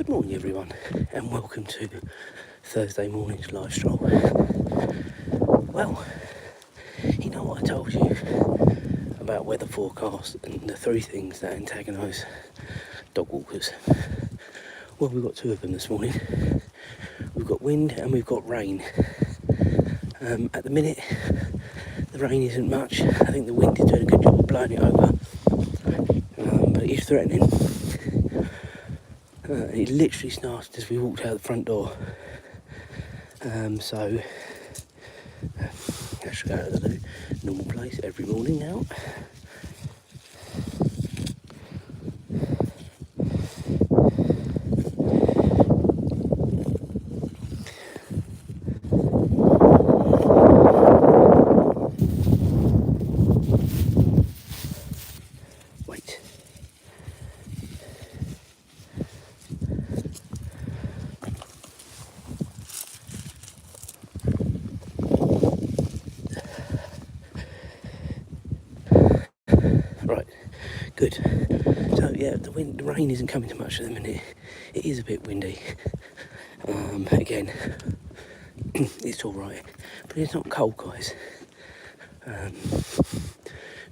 morning everyone, and welcome to Thursday morning's live stroll. Well, you know what I told you about weather forecast and the three things that antagonise dog walkers? Well, we've got two of them this morning. We've got wind and we've got rain. At the minute, the rain isn't much. I think the wind is doing a good job of blowing it over, but it is threatening. It literally started as we walked out the front door. So I should go to the normal place every morning now. Wait. Right, good. So yeah, the rain isn't coming too much at the minute. It is a bit windy. Again, it's all right, but it's not cold, guys.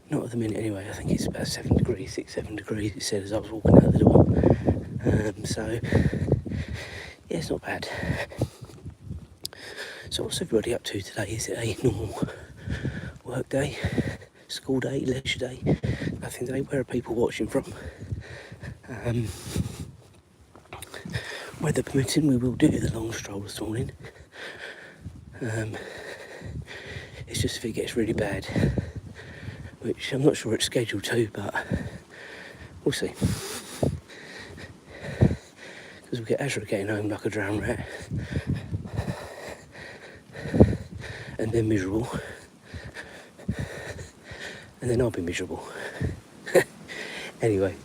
Not at the minute anyway. I think it's about 7 degrees, 7 degrees, it said as I was walking out the door. So yeah, it's not bad. So what's everybody up to today? Is it a normal work day, school day, leisure day, nothing day? Where are people watching from? Weather permitting, we will do the long stroll this morning. It's just if it gets really bad, which I'm not sure it's scheduled to, but we'll see. Because we'll get Azra getting home like a drowned rat, and then miserable, and then I'll be miserable. Anyway,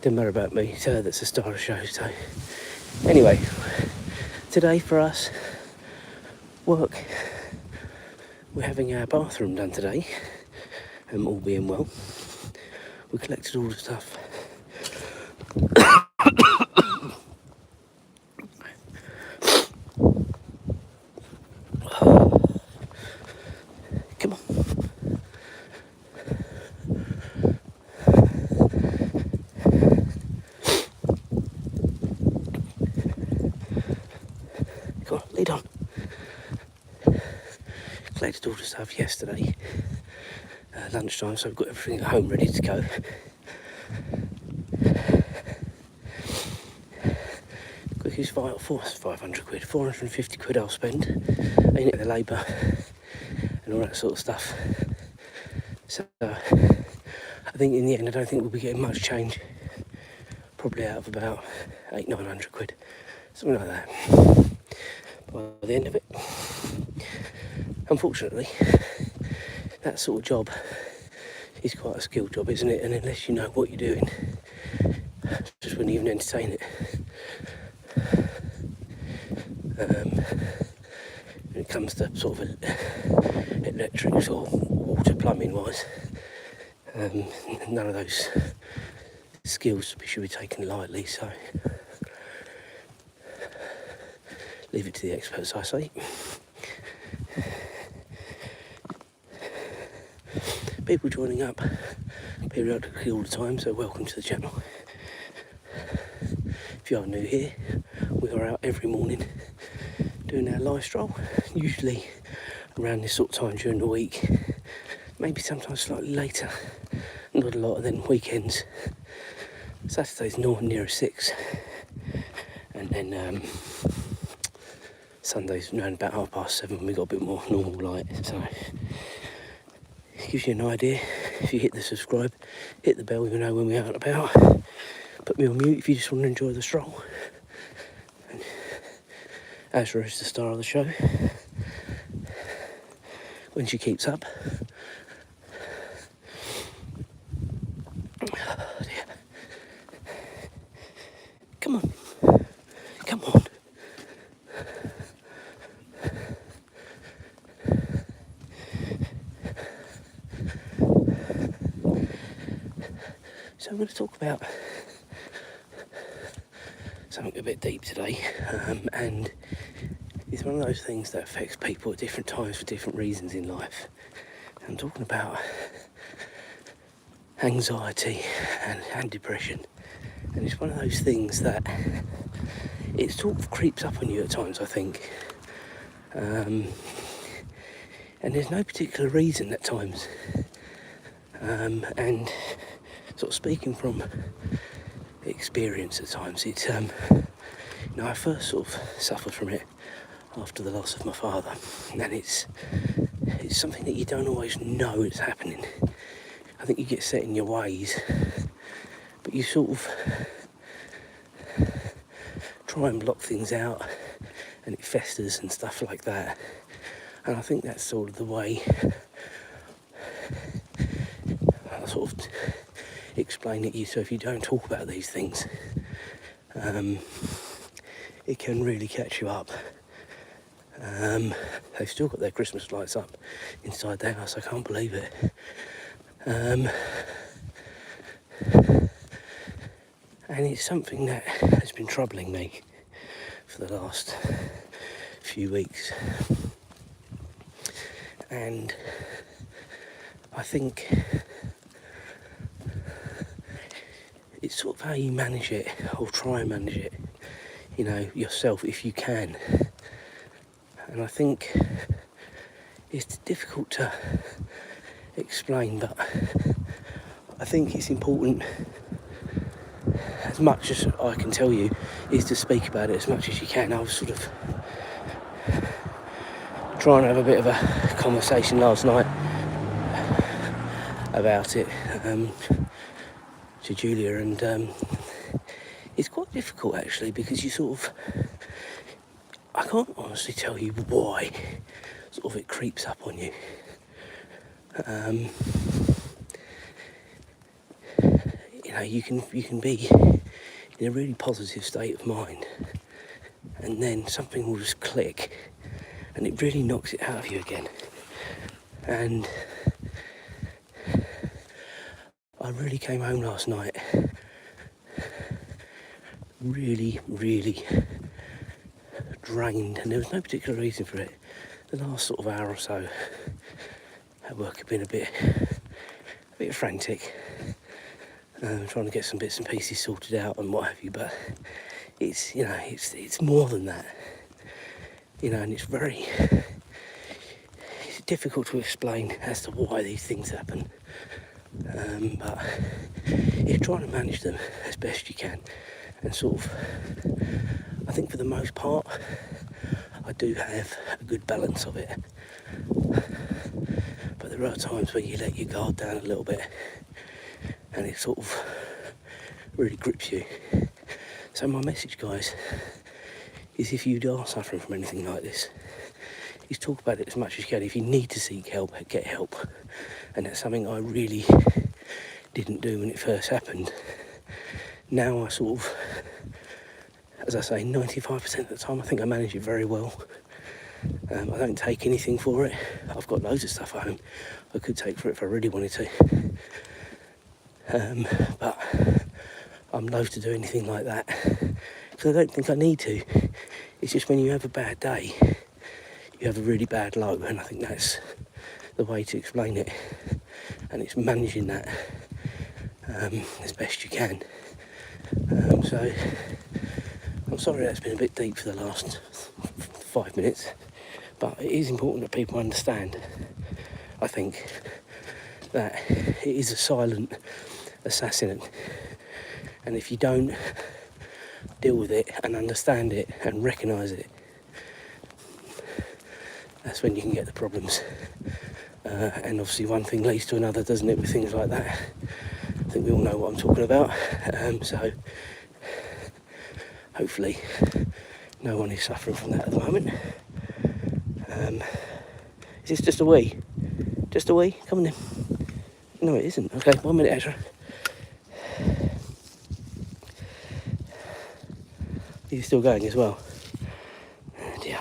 doesn't matter about me, it's her that's the star of the show. So anyway, today for us, work, we're having our bathroom done today, all being well. We collected all the stuff. Come on. Come on, lead on. Collected all the stuff yesterday, lunchtime, so we've got everything at home ready to go. Quickest 500 quid, 450 quid I'll spend, ain't it, the labour and all that sort of stuff. So I think in the end I don't think we'll be getting much change, probably out of about 800-900 quid, something like that, by the end of it. Unfortunately, that sort of job is quite a skilled job, isn't it? And unless you know what you're doing, just wouldn't even entertain it. When it comes to sort of electrics or water plumbing wise, none of those skills should be taken lightly, so leave it to the experts, I say. People joining up periodically all the time, so welcome to the channel. If you are new here, we are out every morning doing our live stroll, usually around this sort of time during the week, maybe sometimes slightly later, not a lot, and then weekends. Saturday's nearer 6, and then Sunday's around about 7:30 when we got a bit more normal light, so it gives you an idea. If you hit the subscribe, hit the bell, you know when we're out and about. Put me on mute if you just want to enjoy the stroll. And Azra is the star of the show. When she keeps up. Oh dear. Come on. Come on. So I'm going to talk about something a bit deep today, and it's one of those things that affects people at different times for different reasons in life. I'm talking about anxiety and depression, and it's one of those things that it sort of creeps up on you at times, I think, and there's no particular reason at times, and sort of speaking from experience at times, it's I first sort of suffered from it after the loss of my father, and it's something that you don't always know it's happening. I think you get set in your ways, but you sort of try and block things out, and it festers and stuff like that. And I think that's sort of the way I sort of explain it to you. So if you don't talk about these things, it can really catch you up. They've still got their Christmas lights up inside their house. I can't believe it. And it's something that has been troubling me for the last few weeks. And I think it's sort of how you manage it, or try and manage it, yourself if you can. And I think it's difficult to explain, but I think it's important, as much as I can tell you, is to speak about it as much as you can. I was sort of trying to have a bit of a conversation last night about it to Julia, and it's quite difficult actually, because you sort of, I can't honestly tell you why sort of it creeps up on you. You can be in a really positive state of mind, and then something will just click and it really knocks it out of you again. And I really came home last night really, really drained, and there was no particular reason for it. The last sort of hour or so at work had been a bit frantic, trying to get some bits and pieces sorted out and what have you, but it's more than that, and it's difficult to explain as to why these things happen, but you're trying to manage them as best you can, and sort of, I think for the most part I do have a good balance of it, but there are times where you let your guard down a little bit and it sort of really grips you. So my message, guys, is if you are suffering from anything like this, is talk about it as much as you can. If you need to seek help, get help. And that's something I really didn't do when it first happened. Now I sort of, as I say, 95% of the time I think I manage it very well. I don't take anything for it. I've got loads of stuff at home I could take for it if I really wanted to. But I'm loath to do anything like that, because I don't think I need to. It's just when you have a bad day, you have a really bad low, and I think that's the way to explain it, and it's managing that as best you can. So I'm sorry that's been a bit deep for the last 5 minutes, but it is important that people understand, I think, that it is a silent assassin, and if you don't deal with it and understand it and recognise it, that's when you can get the problems. And obviously one thing leads to another, doesn't it, with things like that. I think we all know what I'm talking about. So hopefully no one is suffering from that at the moment. Is this just a wee? Just a wee? Come on then. No, it isn't. Okay, 1 minute, Azra. You're still going as well? Oh dear.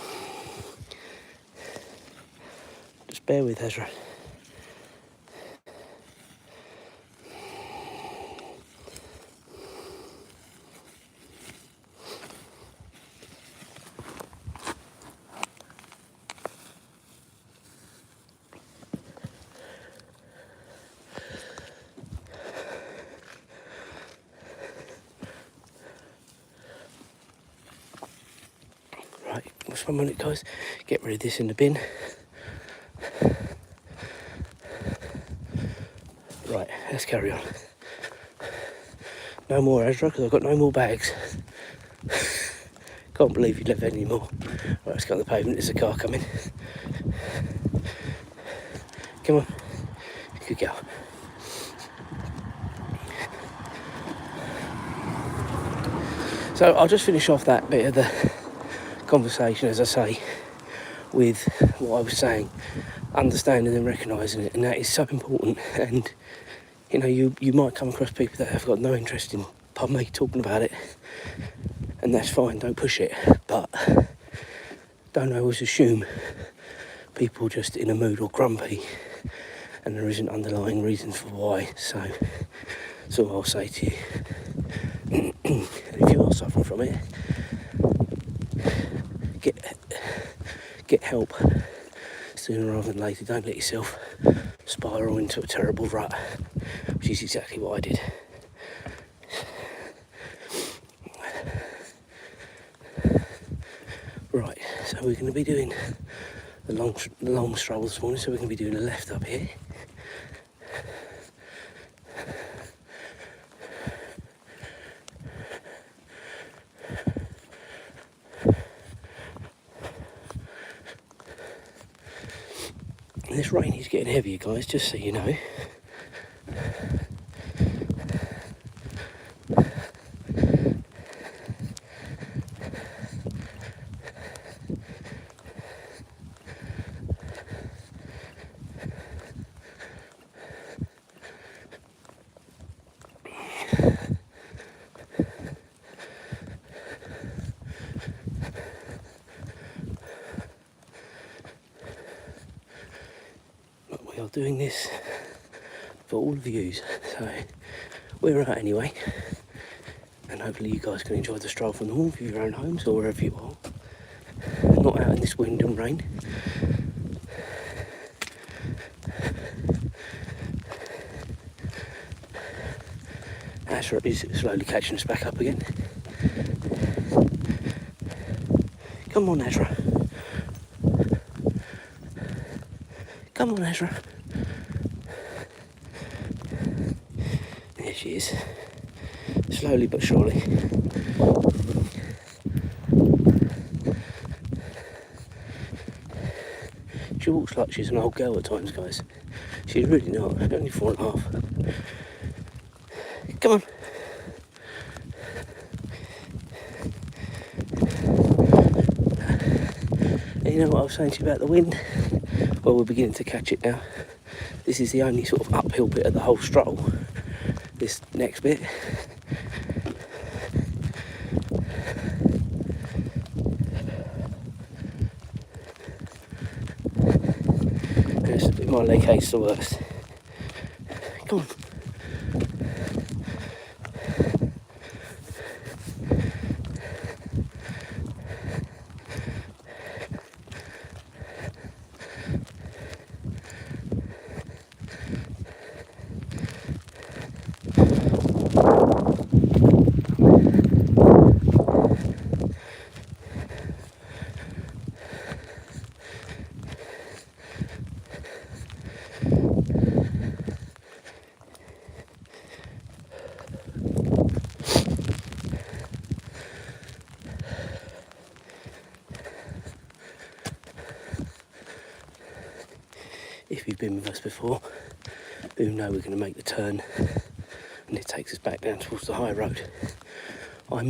Just bear with, Azra. just 1 minute, guys. Get rid of this in the bin. Right, let's carry on. No more Azra, because I've got no more bags. Can't believe you left any more. Right, let's go on the pavement. There's a car coming. Come on. Good girl. So I'll just finish off that bit of the conversation, as I say, with what I was saying, understanding and recognising it, and that is so important. And you know, you might come across people that have got no interest in, pardon me, talking about it, and that's fine, don't push it, but don't always assume people are just in a mood or grumpy and there isn't underlying reasons for why. So that's all I'll say to you. And if you are suffering from it, get help sooner rather than later. Don't let yourself spiral into a terrible rut, which is exactly what I did. Right, so we're going to be doing the long stroll this morning, so we're going to be doing a left up here. And this rain is getting heavier, guys, just so you know. But we are doing this for all of you, so we're out anyway, and hopefully you guys can enjoy the stroll from the warmth of your own homes or wherever you are, not out in this wind and rain. Azra is slowly catching us back up again. Come on, Azra. Come on, Azra. There she is. Slowly but surely. She walks like she's an old girl at times, guys. She's really not. Only 4.5. Come on. And you know what I was saying to you about the wind? Well, we're beginning to catch it now. This is the only sort of uphill bit of the whole stroll. This next bit. My leg aches the worst. Come on. If you've been with us before, you know we're going to make the turn and it takes us back down towards the high road. I'll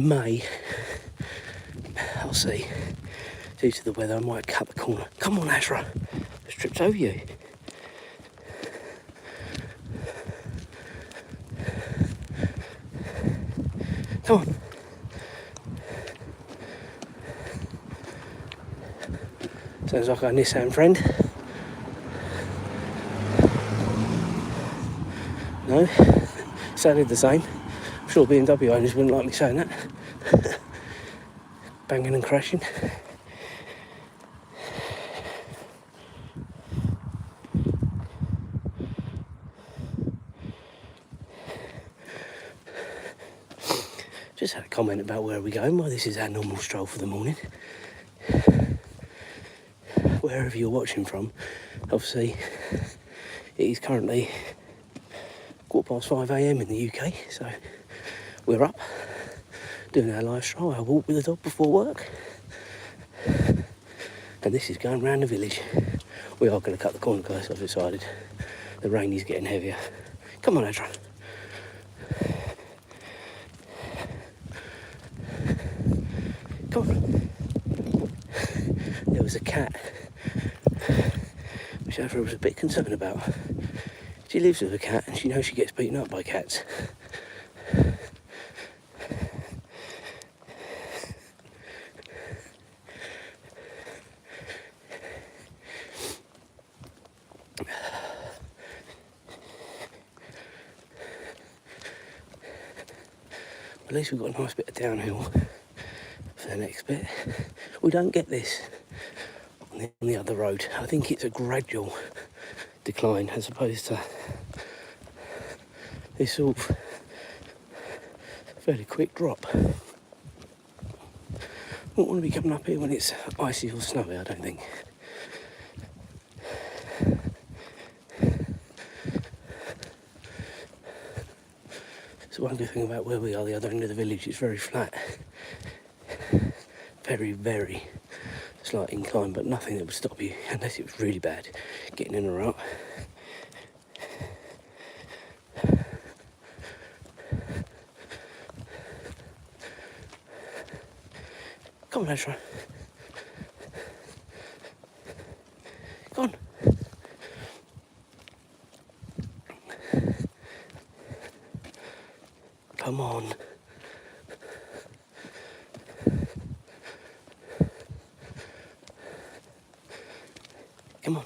see, due to the weather, I might cut the corner. Come on, Azra, just tripped over you. Come on. Sounds like our Nissan friend. No, sounded the same. I'm sure BMW owners wouldn't like me saying that. Banging and crashing. Just had a comment about where we're going. Well, this is our normal stroll for the morning. wherever you're watching from. Obviously, it is currently 5:15 a.m. in the UK, so we're up doing our live stroll, our walk with the dog before work. And this is going round the village. We are going to cut the corner, guys, I've decided. The rain is getting heavier. Come on, Azra. Come on. There was a cat, which Azra was a bit concerned about. She lives with a cat and she knows she gets beaten up by cats. At least we've got a nice bit of downhill for the next bit. We don't get this on the other road. I think it's a gradual decline as opposed to this sort of fairly quick drop. Wouldn't want to be coming up here when it's icy or snowy, I don't think. So one good thing about where we are, the other end of the village, it's very flat. Very, very slight incline, but nothing that would stop you, unless it was really bad, getting in or out. Come on, Azra. Come on. Come on. Come on.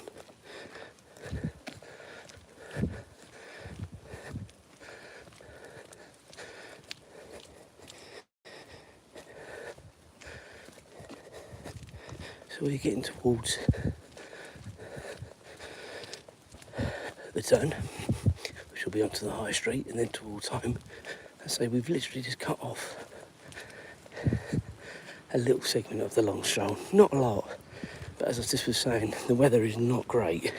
So we're getting towards the turn, which will be onto the high street and then towards home. I say we've literally just cut off a little segment of the long stroll. Not a lot, but as I just was saying, the weather is not great.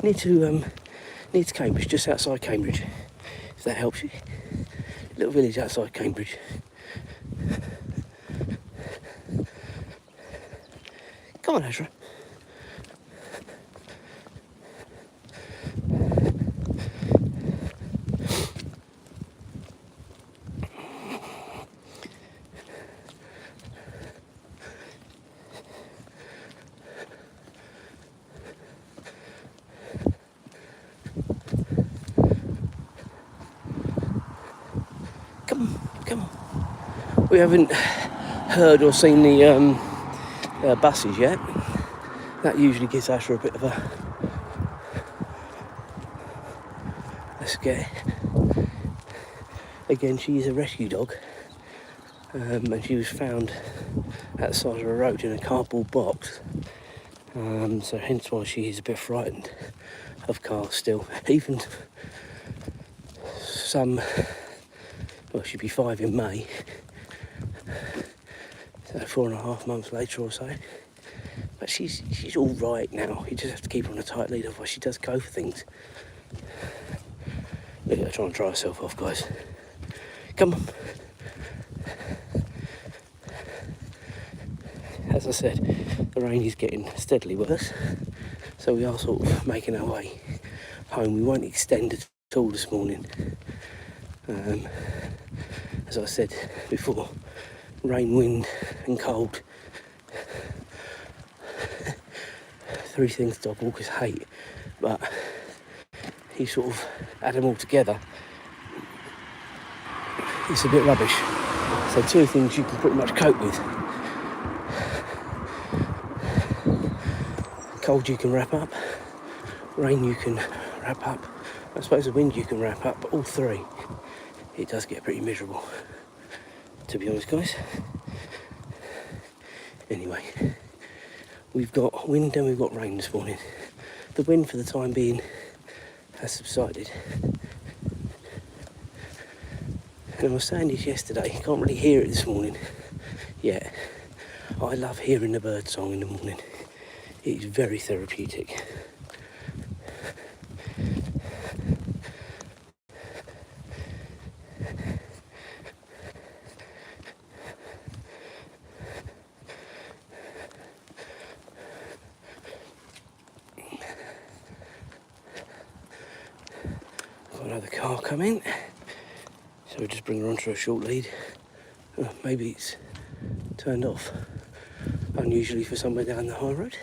Near to Cambridge, just outside Cambridge, if that helps you. Little village outside Cambridge. Come on, Azra. Come on. We haven't heard or seen the buses yet. That usually gives Azra a bit of a scare. Again, she is a rescue dog, and she was found at the side of a road in a cardboard box. So hence why she is a bit frightened of cars still. Even some, well, she'll be 5 in May, so 4.5 months later or so. But she's all right now. You just have to keep her on a tight lead, otherwise she does go for things. Look at her trying to dry herself off, guys. Come on. As I said, the rain is getting steadily worse, so we are sort of making our way home. We won't extend at all this morning. As I said before, rain, wind and cold. 3 things dog walkers hate, but he sort of add them all together. It's a bit rubbish. So 2 things you can pretty much cope with. Cold you can wrap up, rain you can wrap up, I suppose the wind you can wrap up, but all 3, it does get pretty miserable, to be honest, guys. Anyway, we've got wind and we've got rain this morning. The wind for the time being has subsided. And And I was saying this yesterday, you can't really hear it this morning yet. I love hearing the bird song in the morning. It is very therapeutic. Got another car coming, so we'll just bring her onto a short lead. Maybe it's turned off, unusually for somewhere down the high road.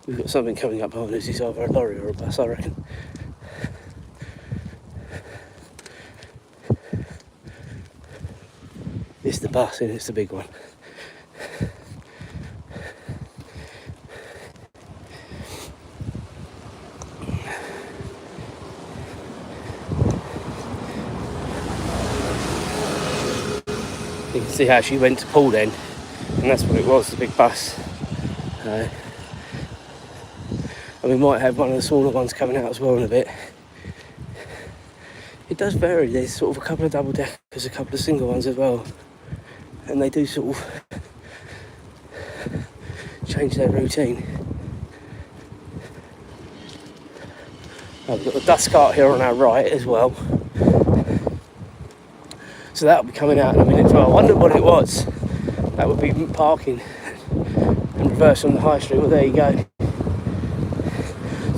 We've got something coming up behind us. It's either a lorry or a bus, I reckon. It's the bus and it's the big one. You can see how she went to pull then, and that's what it was, the big bus. And we might have one of the smaller ones coming out as well in a bit. It does vary. There's sort of a couple of double deckers, a couple of single ones as well, and they do sort of change their routine. We've got the dust cart here on our right as well, so that'll be coming out in a minute as well. I wondered what it was. That would be parking and reverse on the high street. Well, there you go.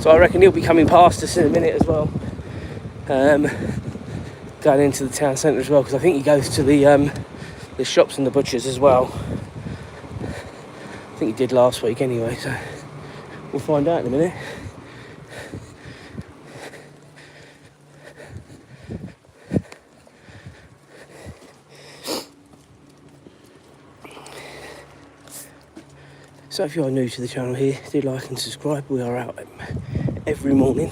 So I reckon he'll be coming past us in a minute as well, going into the town centre as well, because I think he goes to the shops and the butchers as well. I think he did last week anyway, so we'll find out in a minute. So if you're new to the channel here, do like and subscribe. We are out every morning,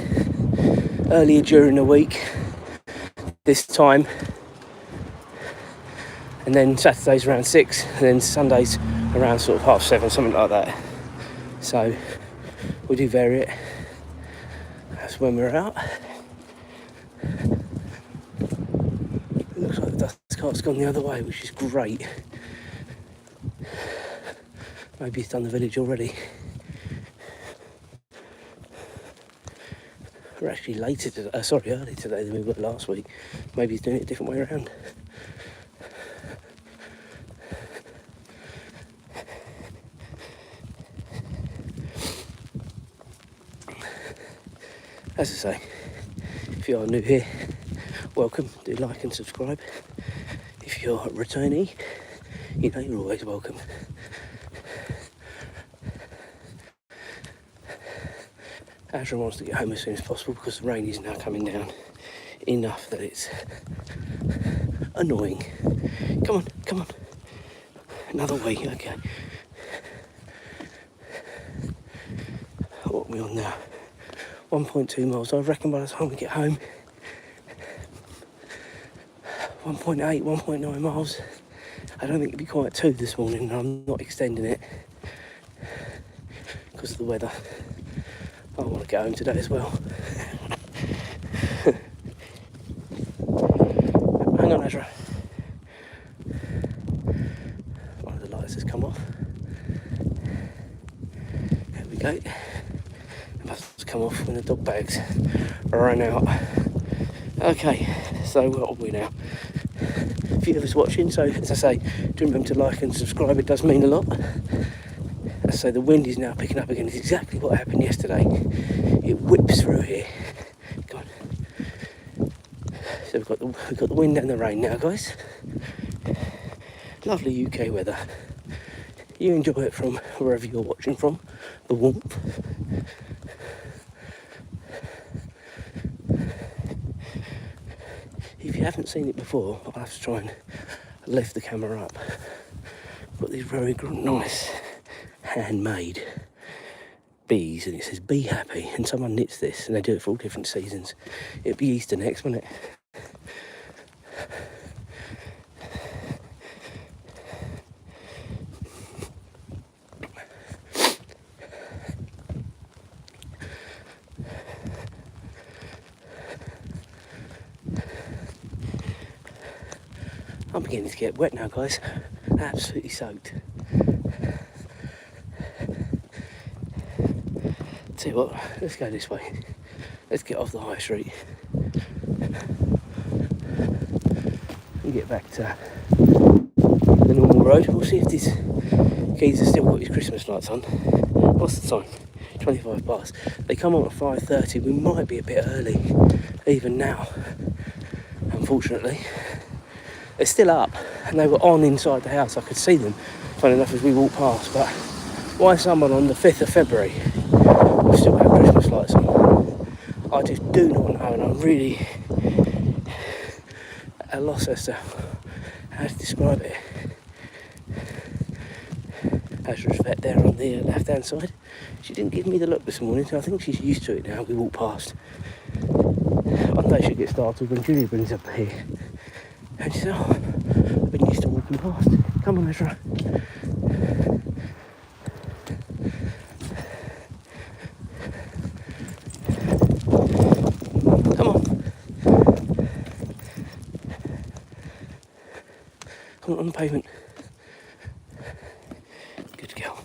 earlier during the week, this time, and then Saturdays around 6, and then Sundays around sort of 7:30, something like that. So we do vary it. That's when we're out. It looks like the dust cart's gone the other way, which is great. Maybe he's done the village already. We're actually early today than we were last week. Maybe he's doing it a different way around. As I say, if you are new here, welcome. Do like and subscribe. If you're a returnee, you know you're always welcome. Azra wants to get home as soon as possible because the rain is now coming down enough that it's annoying. Come on. Another way, okay. What are we on now? 1.2 miles. I reckon by the time we get home, 1.8, 1.9 miles. I don't think it'll be quite 2 this morning, and I'm not extending it because of the weather. I want to get home today as well. Hang on, Azra. One of the lights has come off. There we go. It must have come off when the dog bags ran out. Okay, so what are we now? A few of us watching, so as I say, do remember to like and subscribe, it does mean a lot. So the wind is now picking up again. It's exactly what happened yesterday. It whips through here. Come on. So we've got the wind and the rain now, guys. Lovely UK weather. You enjoy it from wherever you're watching from. The warmth. If you haven't seen it before, I'll have to try and lift the camera up. Got these very nice handmade bees, and it says "Be happy," and someone knits this, and they do it for all different seasons. It'll be Easter next, won't it? I'm beginning to get wet now, guys. Absolutely soaked. Tell you what, let's go this way. Let's get off the high street and get back to the normal road. We'll see if this geezer's still got his Christmas lights on. What's the time? 25 past. They come on at 5:30. We might be a bit early even now, unfortunately. They're still up and they were on inside the house. I could see them, funny enough, as we walked past. But why someone on the 5th of February will still have Christmas lights on, I just do not know, and I'm really at a loss as to how to describe it. Azra's vet there on the left hand side. She didn't give me the look this morning, so I think she's used to it now. We walk past. One day she'll get started when Julia brings up here. And she said, oh, I've been used to walking past. Come on, Azra. Come on. Come on the pavement. Good girl.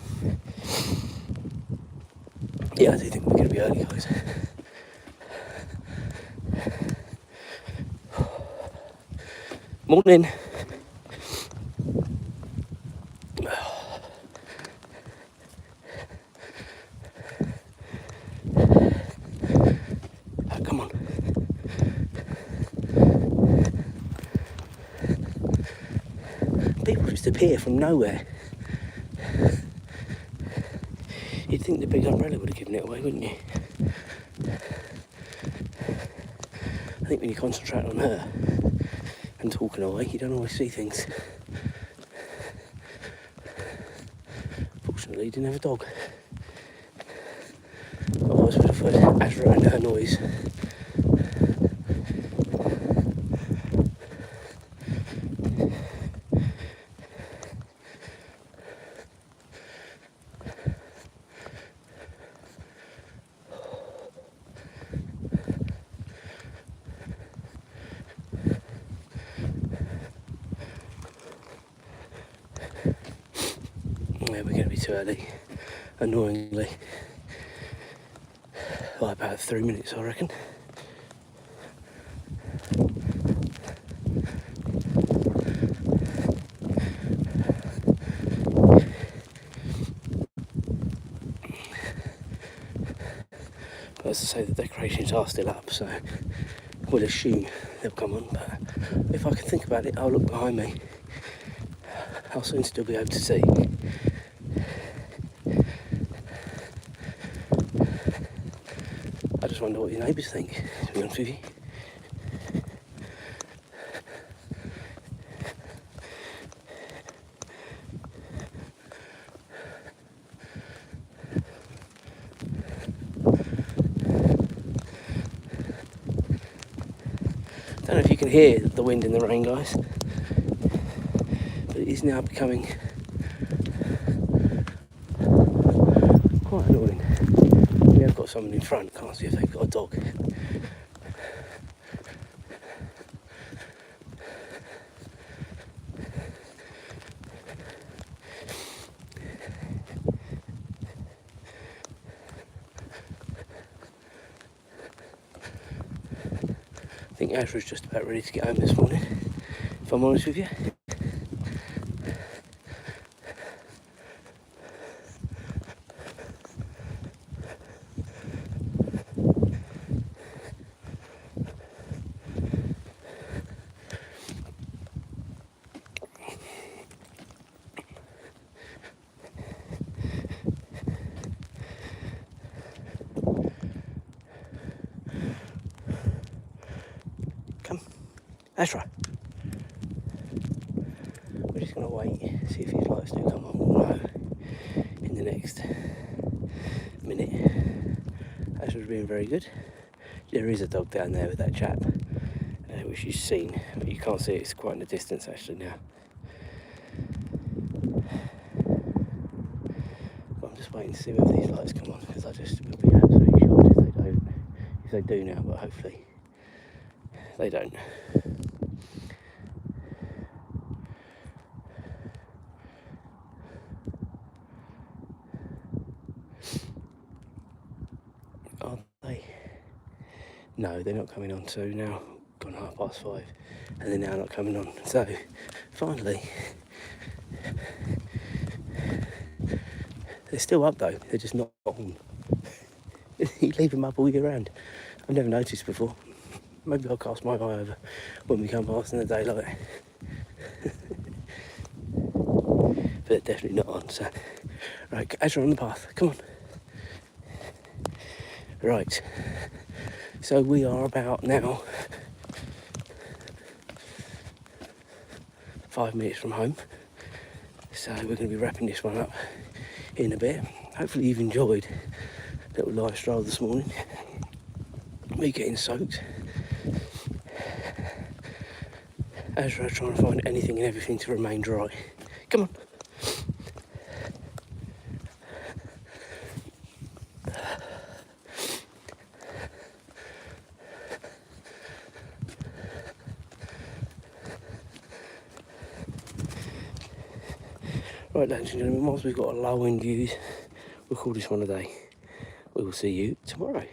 Yeah, I do think we're going to be early, guys. Morning. Oh, come on. People just appear from nowhere. You'd think the big umbrella would have given it away, wouldn't you? I think when you concentrate on her and talking away, you don't always see things. Fortunately, he didn't have a dog. Otherwise, would have heard Azra and her noise. Yeah, we're going to be too early, annoyingly, by about 3 minutes, I reckon. But as I say, the decorations are still up, so we'll assume they'll come on. But if I can think about it, I'll look behind me. I'll soon still be able to see. I just wonder what your neighbours think, to be honest with you. Don't know if you can hear the wind and the rain, guys, but it is now becoming quite annoying. We have got someone in front, can't see if they've got a dog. I think Azra's just about ready to get home this morning, if I'm honest with you. Come, Azra. We're just going to wait, see if his lights do come on. We'll know in the next minute. Azra's being very good. There is a dog down there with that chap, which you've seen, but you can't see it. It's quite in the distance actually now. But I'm just waiting to see whether these lights come on, because I just would be absolutely shocked if they don't. If they do now, but hopefully they don't. no, they're not coming on. So now gone 5:30, and they're now not coming on. So finally, they're still up though. They're just not on. You leave them up all year round. I've never noticed before. Maybe I'll cast my eye over when we come past in the daylight. But definitely not on. So, right, Azra on the path. Come on. Right. So we are about now 5 minutes from home. So we're going to be wrapping this one up in a bit. Hopefully you've enjoyed a little live stroll this morning. Me getting soaked. Azra trying to find anything and everything to remain dry. Come on. Right, ladies and gentlemen, whilst we've got a low wind views, we'll call this one a day. We will see you tomorrow.